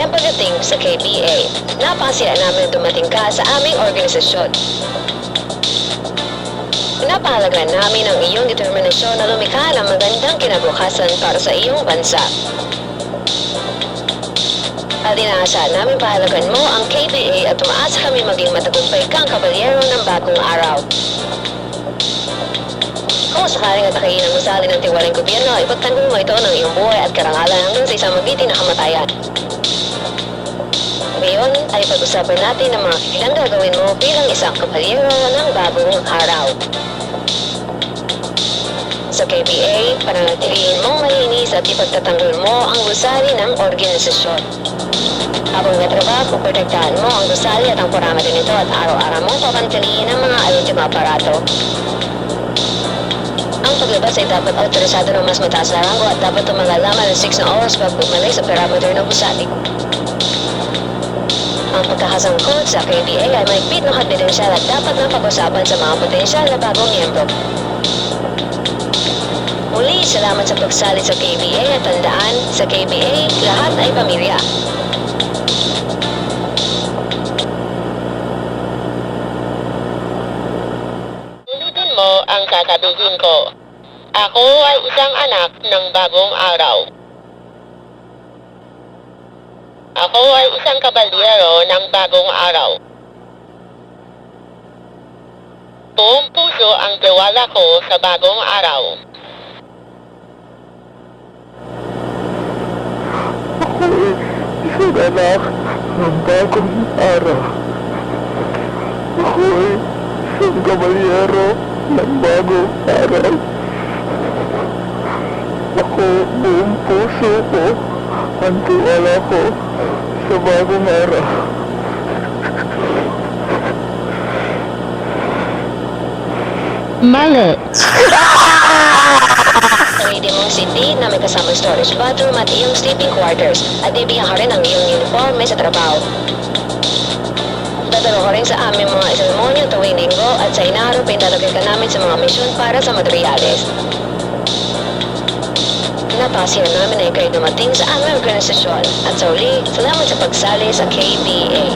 Kaya pagdating sa KBA, napasya namin dumating ka sa aming organisasyon. Pinapahalagan namin ang iyong determinasyon na lumikha ng magandang kinabukasan para sa iyong bansa. At inaasahan namin pahalagan mo ang KBA at tumaasa kami maging matagumpay kang kabalyero ng bagong araw. Kung sakaling at nakain ang usali ng tiwaling gobyerno, ipagtanggol mo ito ng iyong buhay at karangalan hanggang sa isang magiting na kamatayan. Ngayon ay pag-usapan natin ang mga ilang gagawin mo bilang isang kabalyero ng bagong araw. Sa KBA, pananatilihin mong malinis at ipagtatanggol mo ang gusali ng organisasyon. Habang natrabaho, protektahan mo ang gusali at ang parameter nito at araw-araw mong papantilihin ang mga ultimo aparato. Ang paglabas ay dapat autorisado ng mas mataas na ranggo at dapat tumagal lamang ng 6 na oras bago bumalik sa parameter ng gusali. Ang pagkakasangkot sa KBA ay mahigpit na konfidensyal at dapat na pag-usapan sa mga potensyal na bagong miyembro. Muli, salamat sa pagsali sa KBA at tandaan, sa KBA, lahat ay pamilya. Ulitin mo ang sasabihin ko. Ako ay isang anak ng bagong araw. Ako ay isang kabalyero ng bagong araw. Buong puso ang tiwala ko sa bagong araw. Ako ay isang anak ng bagong araw. Ako ay isang kabalyero ng bagong araw. Ako buong puso ko ang tiwala ko sa bagong araw. Mali. Sarili mong city na may kasamang storage bathroom at iyong sleeping quarters at ibigyan ka rin ang iyong uniforme sa trabaho. Dadalo ka rin sa aming mga seremonyo tuwing linggo at sa inaharap ay lalagay ka namin sa mga misyon para sa materyales. Napasya namin na ikaw'y dumating sa aming organisasyon at sa uli, salamat sa pagsali sa KBA.